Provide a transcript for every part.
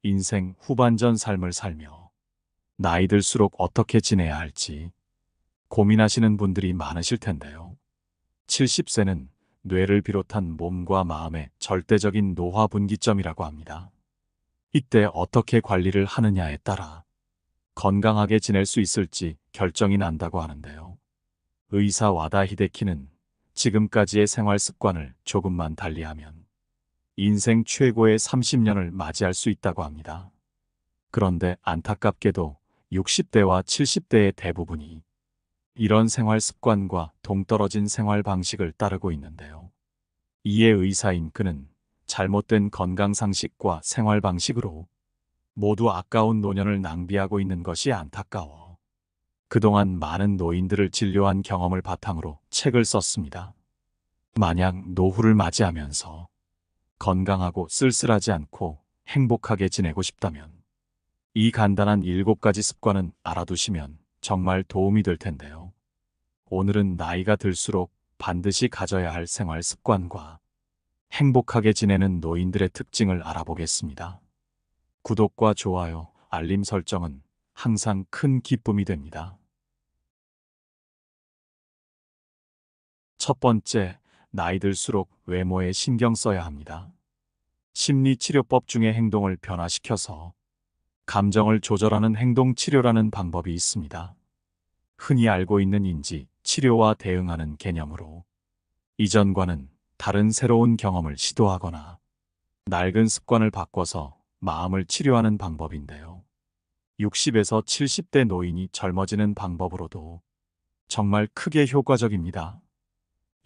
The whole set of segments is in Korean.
인생 후반전 삶을 살며 나이 들수록 어떻게 지내야 할지 고민하시는 분들이 많으실 텐데요. 70세는 뇌를 비롯한 몸과 마음의 절대적인 노화 분기점이라고 합니다. 이때 어떻게 관리를 하느냐에 따라 건강하게 지낼 수 있을지 결정이 난다고 하는데요. 의사 와다 히데키는 지금까지의 생활 습관을 조금만 달리하면 인생 최고의 30년을 맞이할 수 있다고 합니다. 그런데 안타깝게도 60대와 70대의 대부분이 이런 생활 습관과 동떨어진 생활 방식을 따르고 있는데요. 이에 의사인 그는 잘못된 건강 상식과 생활 방식으로 모두 아까운 노년을 낭비하고 있는 것이 안타까워 그동안 많은 노인들을 진료한 경험을 바탕으로 책을 썼습니다. 만약 노후를 맞이하면서 건강하고 쓸쓸하지 않고 행복하게 지내고 싶다면 이 간단한 7가지 습관은 알아두시면 정말 도움이 될 텐데요. 오늘은 나이가 들수록 반드시 가져야 할 생활 습관과 행복하게 지내는 노인들의 특징을 알아보겠습니다. 구독과 좋아요, 알림 설정은 항상 큰 기쁨이 됩니다. 첫 번째, 나이 들수록 외모에 신경 써야 합니다. 심리치료법 중에 행동을 변화시켜서 감정을 조절하는 행동치료라는 방법이 있습니다. 흔히 알고 있는 인지, 치료와 대응하는 개념으로 이전과는 다른 새로운 경험을 시도하거나 낡은 습관을 바꿔서 마음을 치료하는 방법인데요. 60에서 70대 노인이 젊어지는 방법으로도 정말 크게 효과적입니다.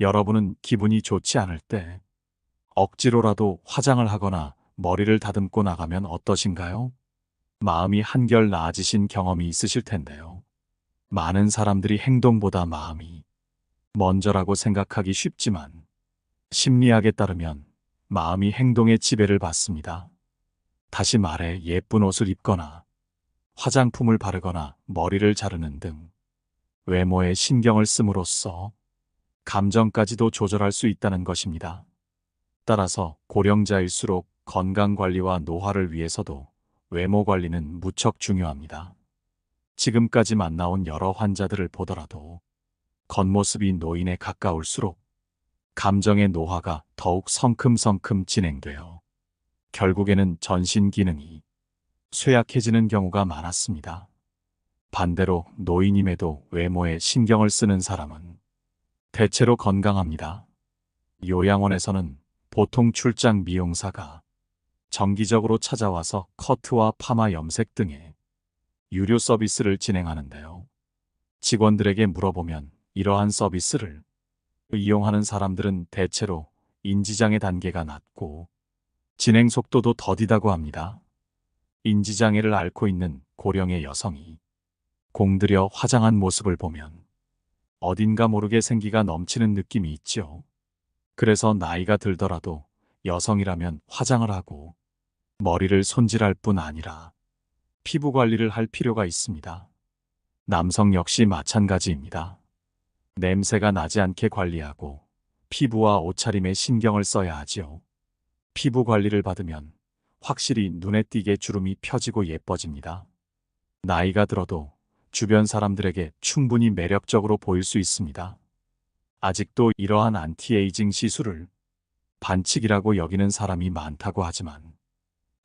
여러분은 기분이 좋지 않을 때 억지로라도 화장을 하거나 머리를 다듬고 나가면 어떠신가요? 마음이 한결 나아지신 경험이 있으실 텐데요. 많은 사람들이 행동보다 마음이 먼저라고 생각하기 쉽지만 심리학에 따르면 마음이 행동의 지배를 받습니다. 다시 말해 예쁜 옷을 입거나 화장품을 바르거나 머리를 자르는 등 외모에 신경을 씀으로써 감정까지도 조절할 수 있다는 것입니다. 따라서 고령자일수록 건강관리와 노화를 위해서도 외모 관리는 무척 중요합니다. 지금까지 만나온 여러 환자들을 보더라도 겉모습이 노인에 가까울수록 감정의 노화가 더욱 성큼성큼 진행되어 결국에는 전신 기능이 쇠약해지는 경우가 많았습니다. 반대로 노인임에도 외모에 신경을 쓰는 사람은 대체로 건강합니다. 요양원에서는 보통 출장 미용사가 정기적으로 찾아와서 커트와 파마 염색 등의 유료 서비스를 진행하는데요. 직원들에게 물어보면 이러한 서비스를 이용하는 사람들은 대체로 인지장애 단계가 낮고 진행 속도도 더디다고 합니다. 인지장애를 앓고 있는 고령의 여성이 공들여 화장한 모습을 보면 어딘가 모르게 생기가 넘치는 느낌이 있죠. 그래서 나이가 들더라도 여성이라면 화장을 하고 머리를 손질할 뿐 아니라 피부 관리를 할 필요가 있습니다. 남성 역시 마찬가지입니다. 냄새가 나지 않게 관리하고 피부와 옷차림에 신경을 써야 하지요. 피부 관리를 받으면 확실히 눈에 띄게 주름이 펴지고 예뻐집니다. 나이가 들어도 주변 사람들에게 충분히 매력적으로 보일 수 있습니다. 아직도 이러한 안티에이징 시술을 반칙이라고 여기는 사람이 많다고 하지만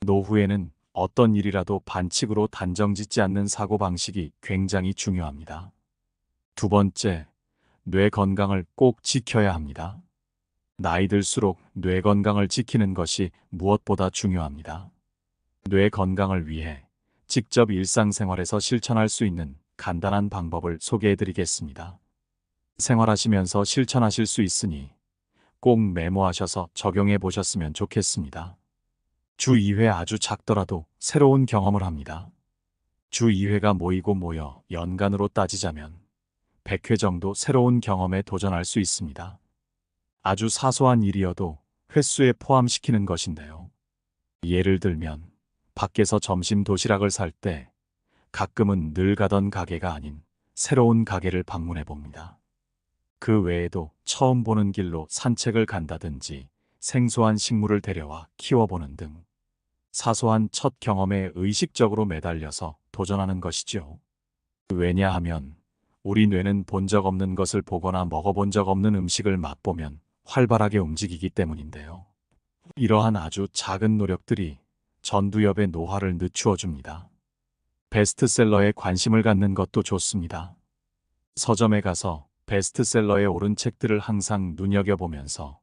노후에는 어떤 일이라도 반칙으로 단정짓지 않는 사고방식이 굉장히 중요합니다. 두 번째, 뇌 건강을 꼭 지켜야 합니다. 나이 들수록 뇌 건강을 지키는 것이 무엇보다 중요합니다. 뇌 건강을 위해 직접 일상생활에서 실천할 수 있는 간단한 방법을 소개해 드리겠습니다. 생활하시면서 실천하실 수 있으니 꼭 메모하셔서 적용해 보셨으면 좋겠습니다. 주 2회 아주 작더라도 새로운 경험을 합니다. 주 2회가 모이고 모여 연간으로 따지자면 100회 정도 새로운 경험에 도전할 수 있습니다. 아주 사소한 일이어도 횟수에 포함시키는 것인데요. 예를 들면 밖에서 점심 도시락을 살 때 가끔은 늘 가던 가게가 아닌 새로운 가게를 방문해 봅니다. 그 외에도 처음 보는 길로 산책을 간다든지 생소한 식물을 데려와 키워보는 등 사소한 첫 경험에 의식적으로 매달려서 도전하는 것이죠. 왜냐하면 우리 뇌는 본 적 없는 것을 보거나 먹어본 적 없는 음식을 맛보면 활발하게 움직이기 때문인데요. 이러한 아주 작은 노력들이 전두엽의 노화를 늦추어 줍니다. 베스트셀러에 관심을 갖는 것도 좋습니다. 서점에 가서 베스트셀러에 오른 책들을 항상 눈여겨보면서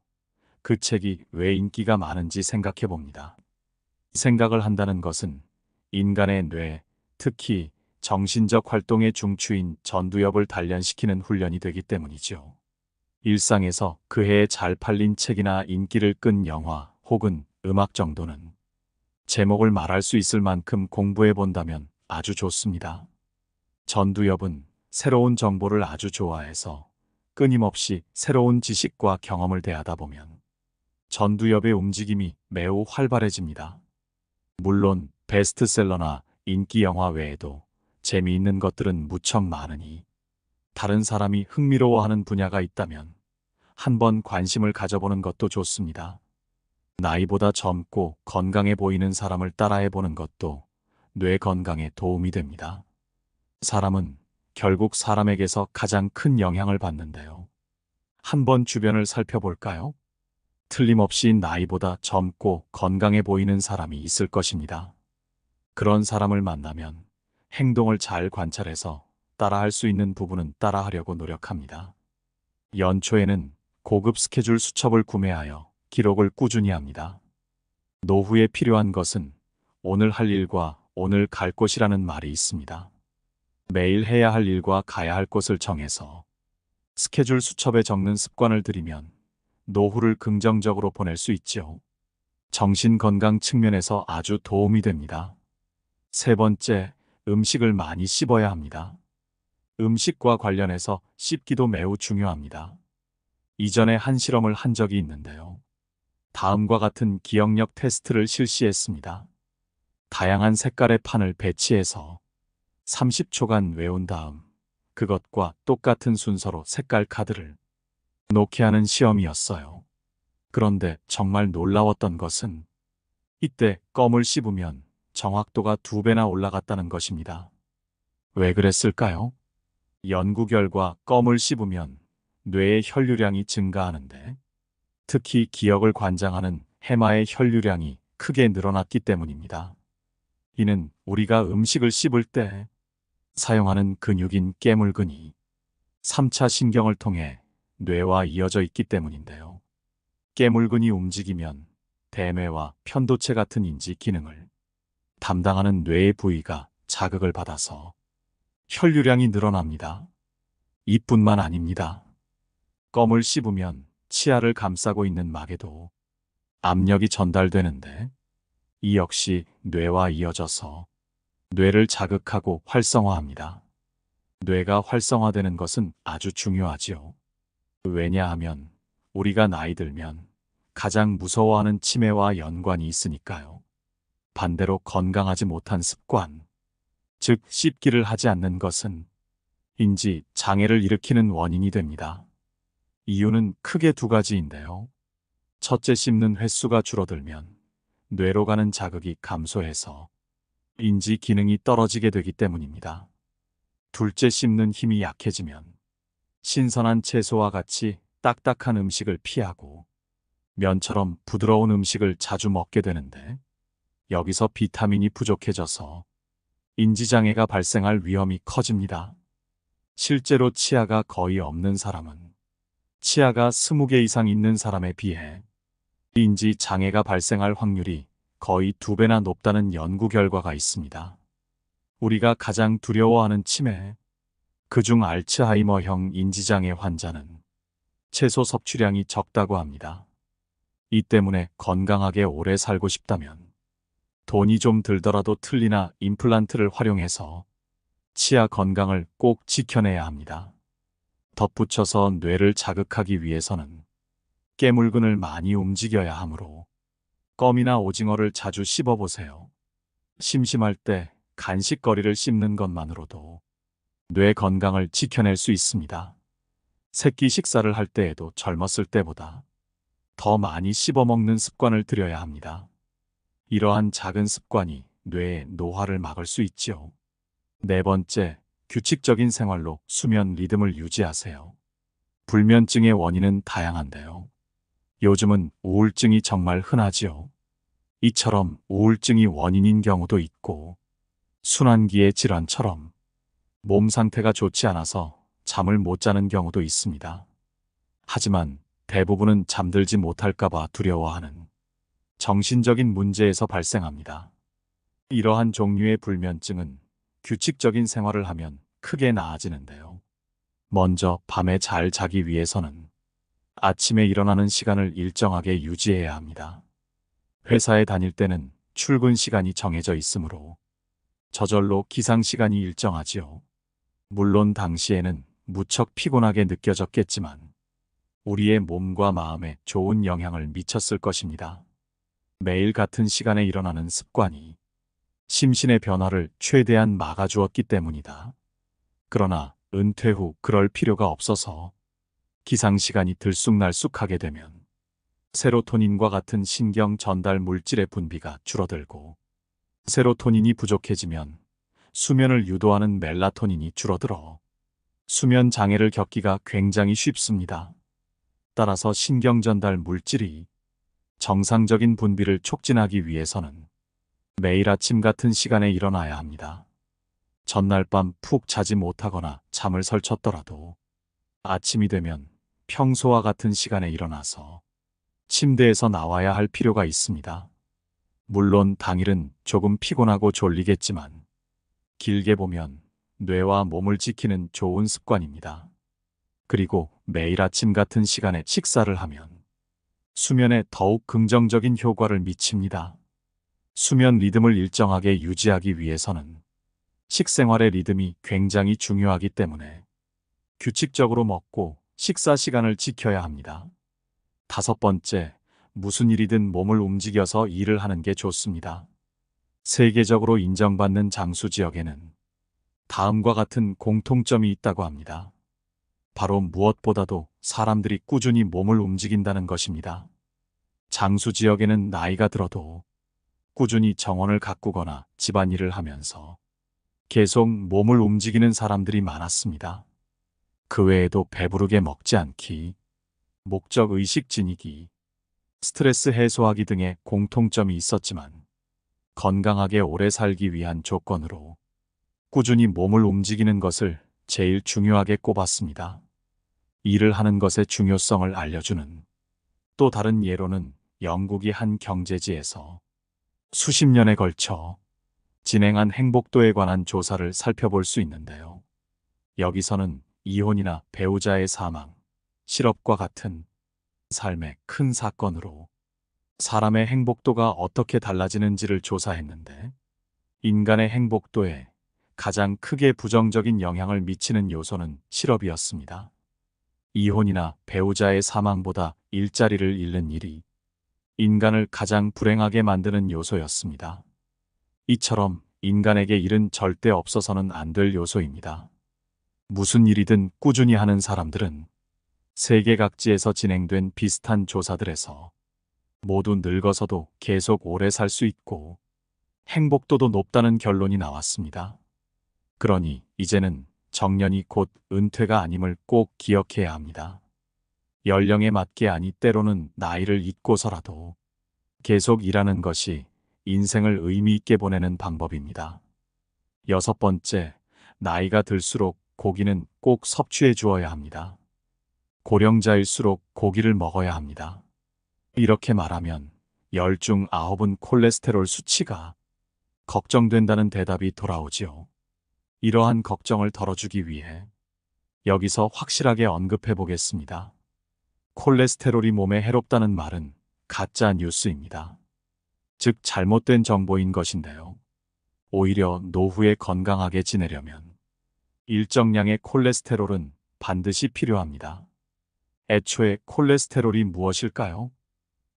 그 책이 왜 인기가 많은지 생각해 봅니다. 생각을 한다는 것은 인간의 뇌, 특히 정신적 활동의 중추인 전두엽을 단련시키는 훈련이 되기 때문이죠. 일상에서 그 해에 잘 팔린 책이나 인기를 끈 영화 혹은 음악 정도는 제목을 말할 수 있을 만큼 공부해 본다면 아주 좋습니다. 전두엽은 새로운 정보를 아주 좋아해서 끊임없이 새로운 지식과 경험을 대하다 보면 전두엽의 움직임이 매우 활발해집니다. 물론 베스트셀러나 인기 영화 외에도 재미있는 것들은 무척 많으니 다른 사람이 흥미로워하는 분야가 있다면 한번 관심을 가져보는 것도 좋습니다. 나이보다 젊고 건강해 보이는 사람을 따라해보는 것도 뇌 건강에 도움이 됩니다. 사람은 결국 사람에게서 가장 큰 영향을 받는데요. 한번 주변을 살펴볼까요? 틀림없이 나이보다 젊고 건강해 보이는 사람이 있을 것입니다. 그런 사람을 만나면 행동을 잘 관찰해서 따라할 수 있는 부분은 따라하려고 노력합니다. 연초에는 고급 스케줄 수첩을 구매하여 기록을 꾸준히 합니다. 노후에 필요한 것은 오늘 할 일과 오늘 갈 곳이라는 말이 있습니다. 매일 해야 할 일과 가야 할 곳을 정해서 스케줄 수첩에 적는 습관을 들이면 노후를 긍정적으로 보낼 수 있죠. 정신 건강 측면에서 아주 도움이 됩니다. 세 번째, 음식을 많이 씹어야 합니다. 음식과 관련해서 씹기도 매우 중요합니다. 이전에 한 실험을 한 적이 있는데요. 다음과 같은 기억력 테스트를 실시했습니다. 다양한 색깔의 판을 배치해서 30초간 외운 다음 그것과 똑같은 순서로 색깔 카드를 놓게 하는 시험이었어요. 그런데 정말 놀라웠던 것은 이때 껌을 씹으면 정확도가 2배나 올라갔다는 것입니다. 왜 그랬을까요? 연구 결과 껌을 씹으면 뇌의 혈류량이 증가하는데 특히 기억을 관장하는 해마의 혈류량이 크게 늘어났기 때문입니다. 이는 우리가 음식을 씹을 때 사용하는 근육인 깨물근이 3차 신경을 통해 뇌와 이어져 있기 때문인데요. 깨물근이 움직이면 대뇌와 편도체 같은 인지 기능을 담당하는 뇌의 부위가 자극을 받아서 혈류량이 늘어납니다. 이뿐만 아닙니다. 껌을 씹으면 치아를 감싸고 있는 막에도 압력이 전달되는데 이 역시 뇌와 이어져서 뇌를 자극하고 활성화합니다. 뇌가 활성화되는 것은 아주 중요하지요. 왜냐하면 우리가 나이 들면 가장 무서워하는 치매와 연관이 있으니까요. 반대로 건강하지 못한 습관, 즉 씹기를 하지 않는 것은 인지 장애를 일으키는 원인이 됩니다. 이유는 크게 2가지인데요. 첫째, 씹는 횟수가 줄어들면 뇌로 가는 자극이 감소해서 인지 기능이 떨어지게 되기 때문입니다. 둘째, 씹는 힘이 약해지면 신선한 채소와 같이 딱딱한 음식을 피하고 면처럼 부드러운 음식을 자주 먹게 되는데 여기서 비타민이 부족해져서 인지장애가 발생할 위험이 커집니다. 실제로 치아가 거의 없는 사람은 치아가 20개 이상 있는 사람에 비해 인지장애가 발생할 확률이 거의 2배나 높다는 연구 결과가 있습니다. 우리가 가장 두려워하는 치매, 그중 알츠하이머형 인지장애 환자는 채소 섭취량이 적다고 합니다. 이 때문에 건강하게 오래 살고 싶다면 돈이 좀 들더라도 틀니나 임플란트를 활용해서 치아 건강을 꼭 지켜내야 합니다. 덧붙여서 뇌를 자극하기 위해서는 깨물근을 많이 움직여야 하므로 껌이나 오징어를 자주 씹어보세요. 심심할 때 간식거리를 씹는 것만으로도 뇌 건강을 지켜낼 수 있습니다. 새끼 식사를 할 때에도 젊었을 때보다 더 많이 씹어먹는 습관을 들여야 합니다. 이러한 작은 습관이 뇌의 노화를 막을 수 있지요. 네 번째, 규칙적인 생활로 수면 리듬을 유지하세요. 불면증의 원인은 다양한데요. 요즘은 우울증이 정말 흔하지요. 이처럼 우울증이 원인인 경우도 있고, 순환기의 질환처럼 몸 상태가 좋지 않아서 잠을 못 자는 경우도 있습니다. 하지만 대부분은 잠들지 못할까봐 두려워하는 정신적인 문제에서 발생합니다. 이러한 종류의 불면증은 규칙적인 생활을 하면 크게 나아지는데요. 먼저 밤에 잘 자기 위해서는 아침에 일어나는 시간을 일정하게 유지해야 합니다. 회사에 다닐 때는 출근 시간이 정해져 있으므로 저절로 기상 시간이 일정하지요. 물론 당시에는 무척 피곤하게 느껴졌겠지만 우리의 몸과 마음에 좋은 영향을 미쳤을 것입니다. 매일 같은 시간에 일어나는 습관이 심신의 변화를 최대한 막아주었기 때문이다. 그러나 은퇴 후 그럴 필요가 없어서 기상시간이 들쑥날쑥하게 되면 세로토닌과 같은 신경 전달 물질의 분비가 줄어들고 세로토닌이 부족해지면 수면을 유도하는 멜라토닌이 줄어들어 수면 장애를 겪기가 굉장히 쉽습니다. 따라서 신경 전달 물질이 정상적인 분비를 촉진하기 위해서는 매일 아침 같은 시간에 일어나야 합니다. 전날 밤 푹 자지 못하거나 잠을 설쳤더라도 아침이 되면 평소와 같은 시간에 일어나서 침대에서 나와야 할 필요가 있습니다. 물론 당일은 조금 피곤하고 졸리겠지만 길게 보면 뇌와 몸을 지키는 좋은 습관입니다. 그리고 매일 아침 같은 시간에 식사를 하면 수면에 더욱 긍정적인 효과를 미칩니다. 수면 리듬을 일정하게 유지하기 위해서는 식생활의 리듬이 굉장히 중요하기 때문에 규칙적으로 먹고 식사 시간을 지켜야 합니다. 다섯 번째, 무슨 일이든 몸을 움직여서 일을 하는 게 좋습니다. 세계적으로 인정받는 장수 지역에는 다음과 같은 공통점이 있다고 합니다. 바로 무엇보다도 사람들이 꾸준히 몸을 움직인다는 것입니다. 장수 지역에는 나이가 들어도 꾸준히 정원을 가꾸거나 집안일을 하면서 계속 몸을 움직이는 사람들이 많았습니다. 그 외에도 배부르게 먹지 않기, 목적 의식 지니기, 스트레스 해소하기 등의 공통점이 있었지만 건강하게 오래 살기 위한 조건으로 꾸준히 몸을 움직이는 것을 제일 중요하게 꼽았습니다. 일을 하는 것의 중요성을 알려주는 또 다른 예로는 영국의 한 경제지에서 수십 년에 걸쳐 진행한 행복도에 관한 조사를 살펴볼 수 있는데요. 여기서는 이혼이나 배우자의 사망, 실업과 같은 삶의 큰 사건으로 사람의 행복도가 어떻게 달라지는지를 조사했는데 인간의 행복도에 가장 크게 부정적인 영향을 미치는 요소는 실업이었습니다. 이혼이나 배우자의 사망보다 일자리를 잃는 일이 인간을 가장 불행하게 만드는 요소였습니다. 이처럼 인간에게 일은 절대 없어서는 안 될 요소입니다. 무슨 일이든 꾸준히 하는 사람들은 세계 각지에서 진행된 비슷한 조사들에서 모두 늙어서도 계속 오래 살 수 있고 행복도도 높다는 결론이 나왔습니다. 그러니 이제는 정년이 곧 은퇴가 아님을 꼭 기억해야 합니다. 연령에 맞게 아니 때로는 나이를 잊고서라도 계속 일하는 것이 인생을 의미 있게 보내는 방법입니다. 여섯 번째, 나이가 들수록 고기는 꼭 섭취해 주어야 합니다. 고령자일수록 고기를 먹어야 합니다. 이렇게 말하면 10 중 9은 콜레스테롤 수치가 걱정된다는 대답이 돌아오지요. 이러한 걱정을 덜어주기 위해 여기서 확실하게 언급해 보겠습니다. 콜레스테롤이 몸에 해롭다는 말은 가짜 뉴스입니다. 즉 잘못된 정보인 것인데요. 오히려 노후에 건강하게 지내려면 일정량의 콜레스테롤은 반드시 필요합니다. 애초에 콜레스테롤이 무엇일까요?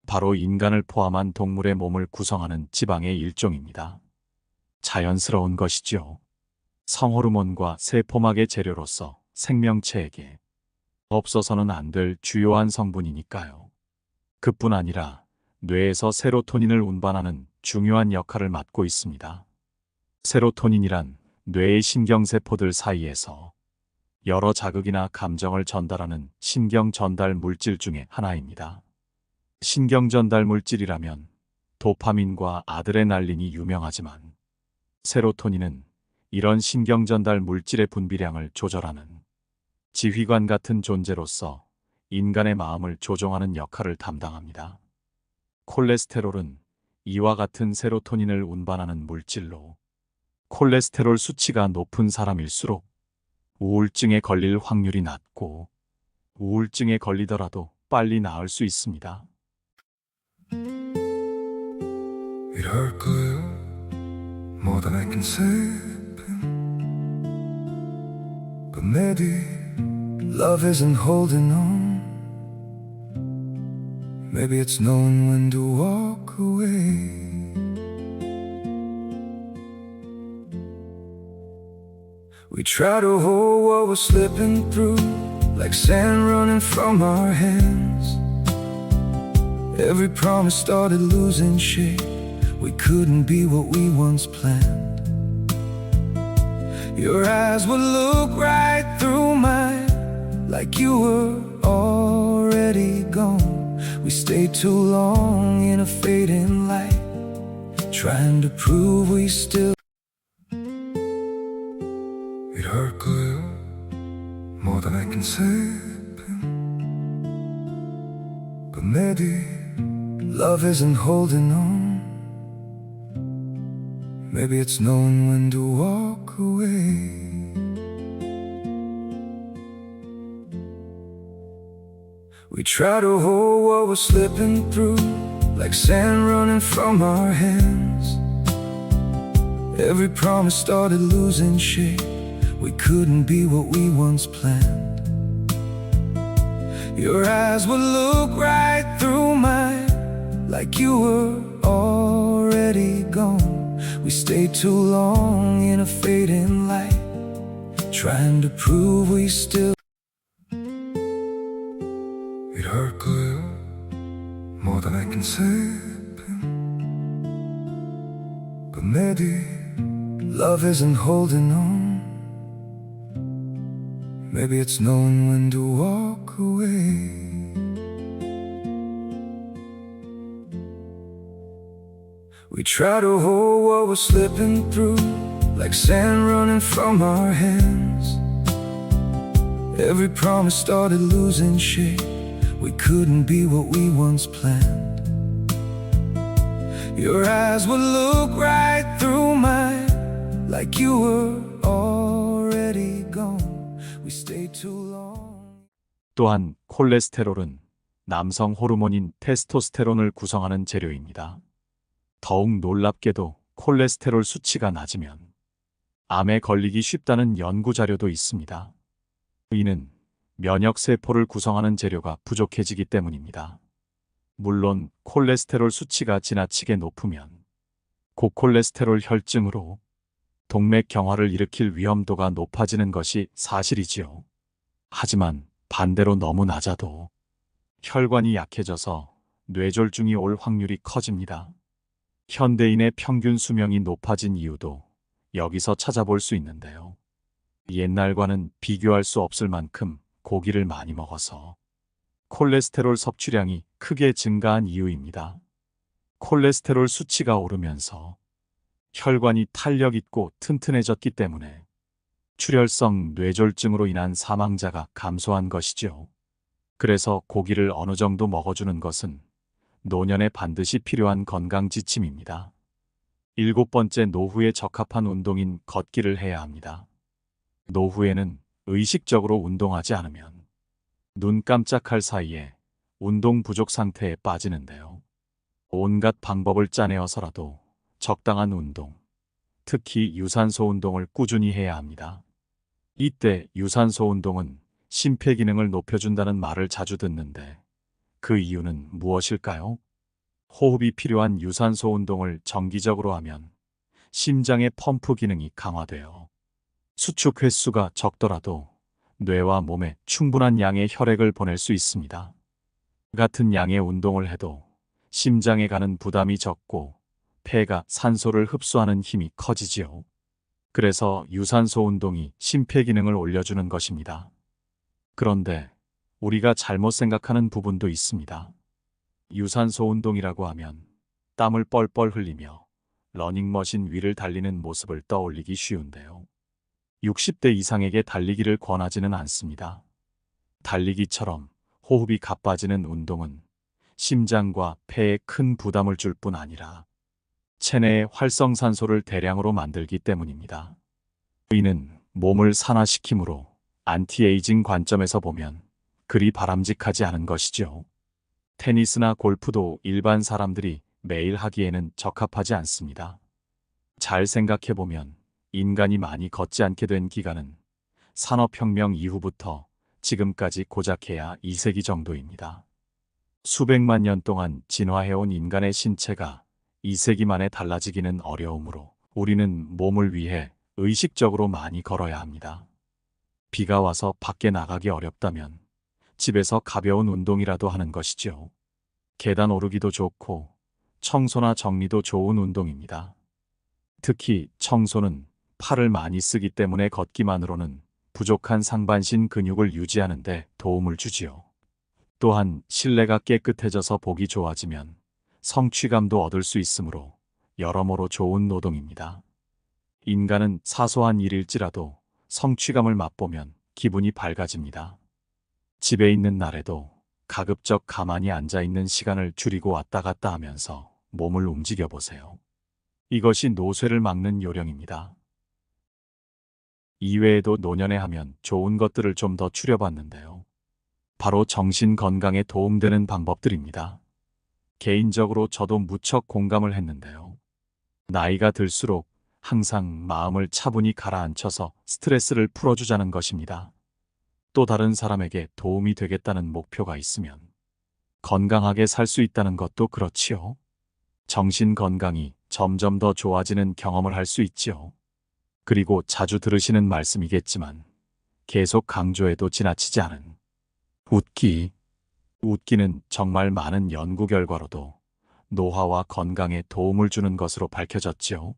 바로 인간을 포함한 동물의 몸을 구성하는 지방의 일종입니다. 자연스러운 것이죠. 성호르몬과 세포막의 재료로서 생명체에게 없어서는 안 될 주요한 성분이니까요. 그뿐 아니라 뇌에서 세로토닌을 운반하는 중요한 역할을 맡고 있습니다. 세로토닌이란 뇌의 신경세포들 사이에서 여러 자극이나 감정을 전달하는 신경 전달 물질 중에 하나입니다. 신경 전달 물질이라면 도파민과 아드레날린이 유명하지만 세로토닌은 이런 신경 전달 물질의 분비량을 조절하는 지휘관 같은 존재로서 인간의 마음을 조종하는 역할을 담당합니다. 콜레스테롤은 이와 같은 세로토닌을 운반하는 물질로 콜레스테롤 수치가 높은 사람일수록 우울증에 걸릴 확률이 낮고 우울증에 걸리더라도 빨리 나을 수 있습니다. It hurt good, more than I can say. But maybe love isn't holding on. Maybe it's knowing when to walk away. We try to hold what we're slipping through, like sand running from our hands. Every promise started losing shape. We couldn't be what we once planned. Your eyes would look right through mine, like you were already gone. We stayed too long in a fading light, trying to prove we still. It hurt good, more than I can say. But maybe love isn't holding on. Maybe it's knowing when to walk away. We try to hold what we're slipping through, like sand running from our hands. Every promise started losing shape. We couldn't be what we once planned. Your eyes would look right through mine, like you were already gone. We stayed too long in a fading light, trying to prove we still. It hurt good, more than I can say. But maybe love isn't holding on. Maybe it's knowing when to walk away. We try to hold what we're slipping through, like sand running from our hands. Every promise started losing shape. We couldn't be what we once planned. Your eyes would look right through mine, like you were already gone. We stayed too long. 또한 콜레스테롤은 남성 호르몬인 테스토스테론을 구성하는 재료입니다. 더욱 놀랍게도 콜레스테롤 수치가 낮으면 암에 걸리기 쉽다는 연구 자료도 있습니다. 이는 면역세포를 구성하는 재료가 부족해지기 때문입니다. 물론 콜레스테롤 수치가 지나치게 높으면 고콜레스테롤 혈증으로 동맥경화를 일으킬 위험도가 높아지는 것이 사실이지요. 하지만 반대로 너무 낮아도 혈관이 약해져서 뇌졸중이 올 확률이 커집니다. 현대인의 평균 수명이 높아진 이유도 여기서 찾아볼 수 있는데요. 옛날과는 비교할 수 없을 만큼 고기를 많이 먹어서 콜레스테롤 섭취량이 크게 증가한 이유입니다. 콜레스테롤 수치가 오르면서 혈관이 탄력 있고 튼튼해졌기 때문에 출혈성 뇌졸중으로 인한 사망자가 감소한 것이죠. 그래서 고기를 어느 정도 먹어주는 것은 노년에 반드시 필요한 건강 지침입니다. 7번째, 노후에 적합한 운동인 걷기를 해야 합니다. 노후에는 의식적으로 운동하지 않으면 눈 깜짝할 사이에 운동 부족 상태에 빠지는데요. 온갖 방법을 짜내어서라도 적당한 운동, 특히 유산소 운동을 꾸준히 해야 합니다. 이때 유산소 운동은 심폐기능을 높여준다는 말을 자주 듣는데 그 이유는 무엇일까요? 호흡이 필요한 유산소 운동을 정기적으로 하면 심장의 펌프 기능이 강화되어 수축 횟수가 적더라도 뇌와 몸에 충분한 양의 혈액을 보낼 수 있습니다. 같은 양의 운동을 해도 심장에 가는 부담이 적고 폐가 산소를 흡수하는 힘이 커지지요. 그래서 유산소 운동이 심폐기능을 올려주는 것입니다. 그런데 우리가 잘못 생각하는 부분도 있습니다. 유산소 운동이라고 하면 땀을 뻘뻘 흘리며 러닝머신 위를 달리는 모습을 떠올리기 쉬운데요. 60대 이상에게 달리기를 권하지는 않습니다. 달리기처럼 호흡이 가빠지는 운동은 심장과 폐에 큰 부담을 줄 뿐 아니라 체내의 활성산소를 대량으로 만들기 때문입니다. 이는 몸을 산화시키므로 안티에이징 관점에서 보면 그리 바람직하지 않은 것이죠. 테니스나 골프도 일반 사람들이 매일 하기에는 적합하지 않습니다. 잘 생각해보면 인간이 많이 걷지 않게 된 기간은 산업혁명 이후부터 지금까지 고작해야 2세기 정도입니다. 수백만 년 동안 진화해온 인간의 신체가 2세기 만에 달라지기는 어려우므로 우리는 몸을 위해 의식적으로 많이 걸어야 합니다. 비가 와서 밖에 나가기 어렵다면 집에서 가벼운 운동이라도 하는 것이죠. 계단 오르기도 좋고 청소나 정리도 좋은 운동입니다. 특히 청소는 팔을 많이 쓰기 때문에 걷기만으로는 부족한 상반신 근육을 유지하는 데 도움을 주지요. 또한 실내가 깨끗해져서 보기 좋아지면 성취감도 얻을 수 있으므로 여러모로 좋은 노동입니다. 인간은 사소한 일일지라도 성취감을 맛보면 기분이 밝아집니다. 집에 있는 날에도 가급적 가만히 앉아있는 시간을 줄이고 왔다 갔다 하면서 몸을 움직여 보세요. 이것이 노쇠를 막는 요령입니다. 이외에도 노년에 하면 좋은 것들을 좀 더 추려봤는데요. 바로 정신 건강에 도움되는 방법들입니다. 개인적으로 저도 무척 공감을 했는데요. 나이가 들수록 항상 마음을 차분히 가라앉혀서 스트레스를 풀어주자는 것입니다. 또 다른 사람에게 도움이 되겠다는 목표가 있으면 건강하게 살 수 있다는 것도 그렇지요. 정신 건강이 점점 더 좋아지는 경험을 할 수 있지요. 그리고 자주 들으시는 말씀이겠지만 계속 강조해도 지나치지 않은 웃기. 웃기는 정말 많은 연구 결과로도 노화와 건강에 도움을 주는 것으로 밝혀졌지요.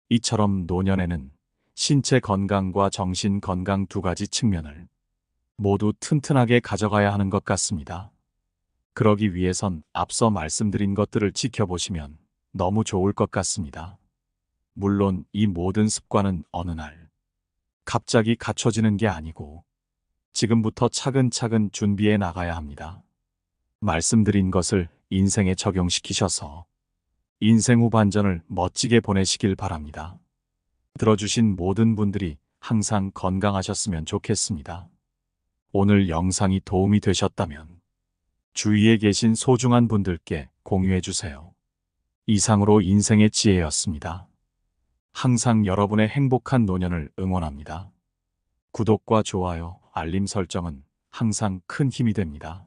이처럼 노년에는 신체 건강과 정신 건강 두 가지 측면을 모두 튼튼하게 가져가야 하는 것 같습니다. 그러기 위해선 앞서 말씀드린 것들을 지켜보시면 너무 좋을 것 같습니다. 물론 이 모든 습관은 어느 날 갑자기 갖춰지는 게 아니고 지금부터 차근차근 준비해 나가야 합니다. 말씀드린 것을 인생에 적용시키셔서 인생 후반전을 멋지게 보내시길 바랍니다. 들어주신 모든 분들이 항상 건강하셨으면 좋겠습니다. 오늘 영상이 도움이 되셨다면 주위에 계신 소중한 분들께 공유해 주세요. 이상으로 인생의 지혜였습니다. 항상 여러분의 행복한 노년을 응원합니다. 구독과 좋아요, 알림 설정은 항상 큰 힘이 됩니다.